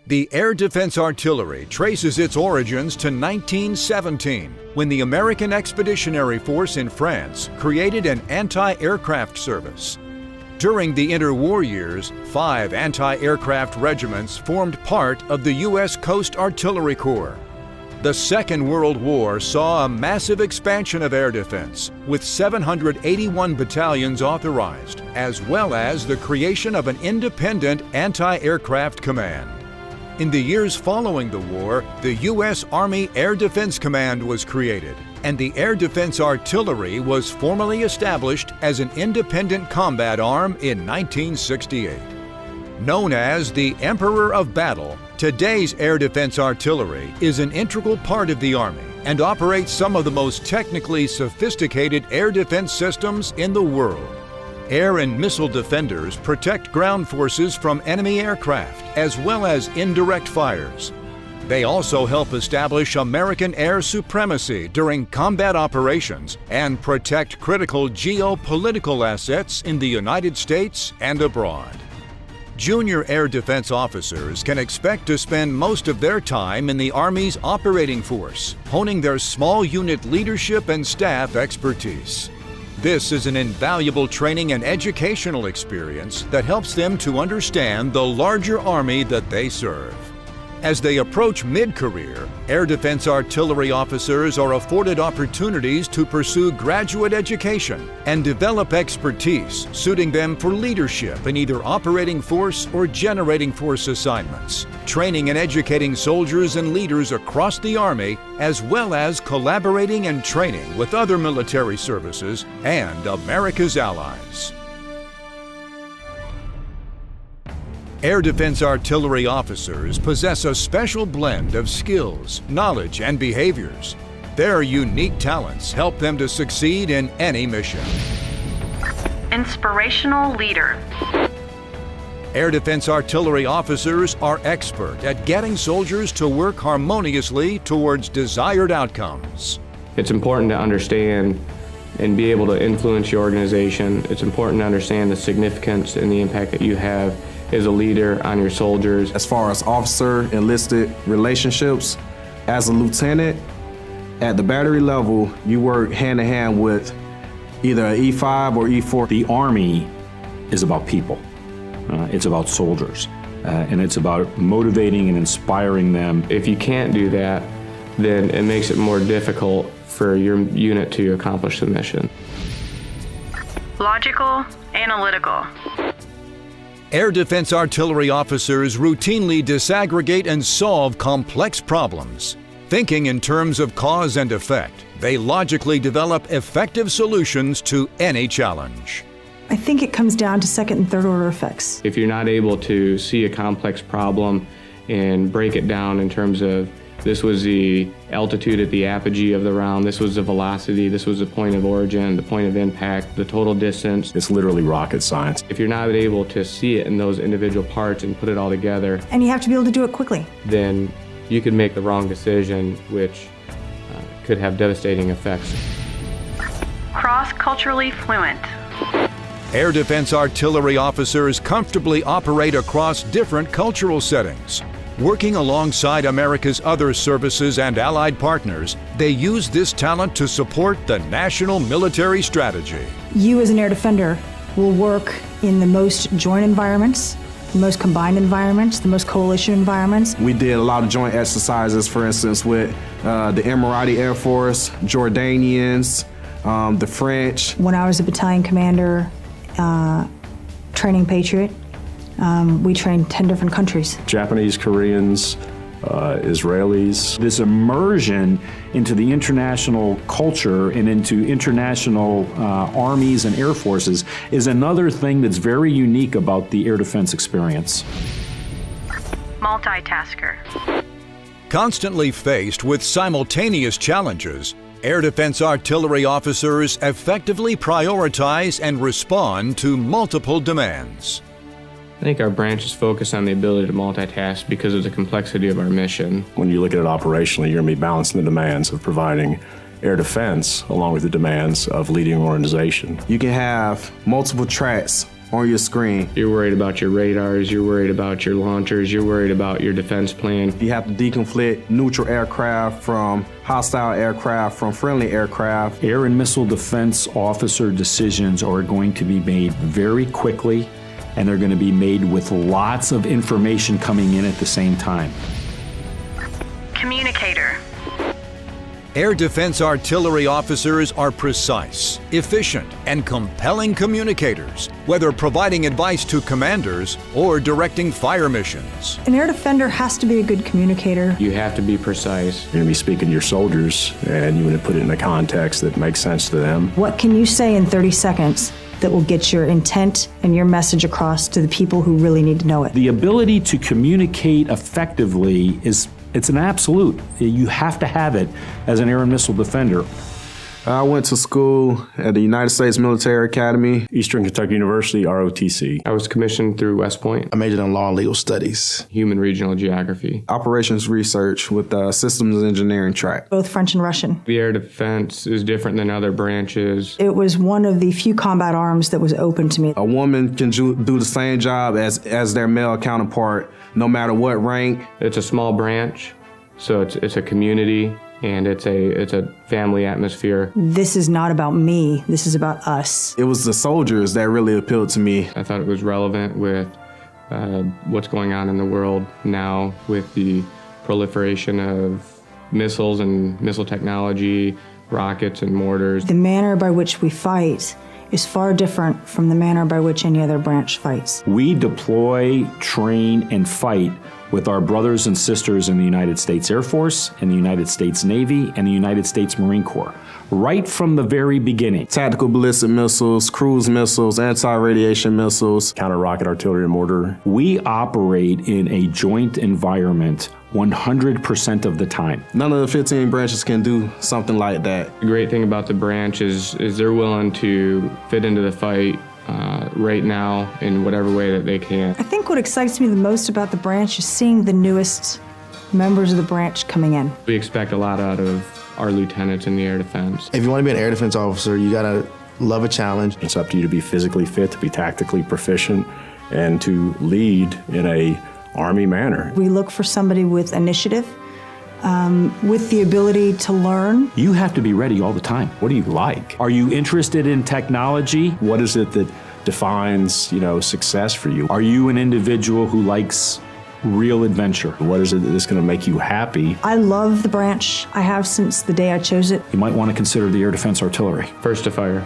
The Air Defense Artillery traces its origins to 1917, when the American Expeditionary Force in France created an anti-aircraft service. During the interwar years, 5 anti-aircraft regiments formed part of the U.S. Coast Artillery Corps. The Second World War saw a massive expansion of air defense, with 781 battalions authorized, as well as the creation of an independent anti-aircraft command. In the years following the war, the U.S. Army Air Defense Command was created, and the Air Defense Artillery was formally established as an independent combat arm in 1968. Known as the Emperor of Battle, today's Air Defense Artillery is an integral part of the Army and operates some of the most technically sophisticated air defense systems in the world. Air and missile defenders protect ground forces from enemy aircraft, as well as indirect fires. They also help establish American air supremacy during combat operations and protect critical geopolitical assets in the United States and abroad. Junior air defense officers can expect to spend most of their time in the Army's operating force, honing their small unit leadership and staff expertise. This is an invaluable training and educational experience that helps them to understand the larger Army that they serve. As they approach mid-career, Air Defense Artillery officers are afforded opportunities to pursue graduate education and develop expertise suiting them for leadership in either operating force or generating force assignments, training and educating soldiers and leaders across the Army, as well as collaborating and training with other military services and America's allies. Air Defense Artillery officers possess a special blend of skills, knowledge, and behaviors. Their unique talents help them to succeed in any mission. Inspirational leader. Air Defense Artillery officers are expert at getting soldiers to work harmoniously towards desired outcomes. It's important to understand and be able to influence your organization. It's important to understand the significance and the impact that you have as a leader on your soldiers. As far as officer-enlisted relationships, as a lieutenant, at the battery level, you work hand-in-hand with either an E5 or E4. The Army is about people. It's about soldiers. And it's about motivating and inspiring them. If you can't do that, then it makes it more difficult for your unit to accomplish the mission. Logical, analytical. Air Defense Artillery officers routinely disaggregate and solve complex problems. Thinking in terms of cause and effect, they logically develop effective solutions to any challenge. I think it comes down to second and third order effects. If you're not able to see a complex problem and break it down in terms of this was the altitude at the apogee of the round, this was the velocity, this was the point of origin, the point of impact, the total distance. It's literally rocket science. If you're not able to see it in those individual parts and put it all together, and you have to be able to do it quickly, then you could make the wrong decision, which could have devastating effects. Cross-culturally fluent. Air Defense Artillery officers comfortably operate across different cultural settings. Working alongside America's other services and allied partners, they use this talent to support the national military strategy. You as an air defender will work in the most joint environments, the most combined environments, the most coalition environments. We did a lot of joint exercises, for instance, with the Emirati Air Force, Jordanians, the French. When I was a battalion commander, training Patriot, we trained 10 different countries. Japanese, Koreans, Israelis. This immersion into the international culture and into international armies and air forces is another thing that's very unique about the air defense experience. Multitasker. Constantly faced with simultaneous challenges, Air Defense Artillery officers effectively prioritize and respond to multiple demands. I think our branch is focused on the ability to multitask because of the complexity of our mission. When you look at it operationally, you're going to be balancing the demands of providing air defense along with the demands of leading an organization. You can have multiple tracks on your screen. You're worried about your radars, you're worried about your launchers, you're worried about your defense plan. You have to deconflict neutral aircraft from hostile aircraft, from friendly aircraft. Air and missile defense officer decisions are going to be made very quickly, and they're going to be made with lots of information coming in at the same time. Communicator. Air Defense Artillery officers are precise, efficient, and compelling communicators, whether providing advice to commanders or directing fire missions. An air defender has to be a good communicator. You have to be precise. You're going to be speaking to your soldiers, and you want to put it in a context that makes sense to them. What can you say in 30 seconds that will get your intent and your message across to the people who really need to know it? The ability to communicate effectively it's an absolute. You have to have it as an air and missile defender. I went to school at the United States Military Academy. Eastern Kentucky University, ROTC. I was commissioned through West Point. I majored in law and legal studies. Human regional geography. Operations research with the systems engineering track. Both French and Russian. The air defense is different than other branches. It was one of the few combat arms that was open to me. A woman can do the same job as their male counterpart, no matter what rank. It's a small branch, so it's a community, and it's a family atmosphere. This is not about me. This is about us. It was the soldiers that really appealed to me. I thought it was relevant with what's going on in the world now with the proliferation of missiles and missile technology, rockets and mortars. The manner by which we fight is far different from the manner by which any other branch fights. We deploy, train, and fight with our brothers and sisters in the United States Air Force, and the United States Navy, and the United States Marine Corps, right from the very beginning. Tactical ballistic missiles, cruise missiles, anti-radiation missiles. Counter-rocket artillery and mortar. We operate in a joint environment 100% of the time. None of the 15 branches can do something like that. The great thing about the branch is they're willing to fit into the fight right now in whatever way that they can. I think what excites me the most about the branch is seeing the newest members of the branch coming in. We expect a lot out of our lieutenants in the air defense. If you want to be an air defense officer, you got to love a challenge. It's up to you to be physically fit, to be tactically proficient, and to lead in a Army manner. We look for somebody with initiative, with the ability to learn. You have to be ready all the time. What do you like? Are you interested in technology? What is it that defines, success for you? Are you an individual who likes real adventure? What is it that's going to make you happy? I love the branch. I have since the day I chose it. You might want to consider the Air Defense Artillery. First to fire.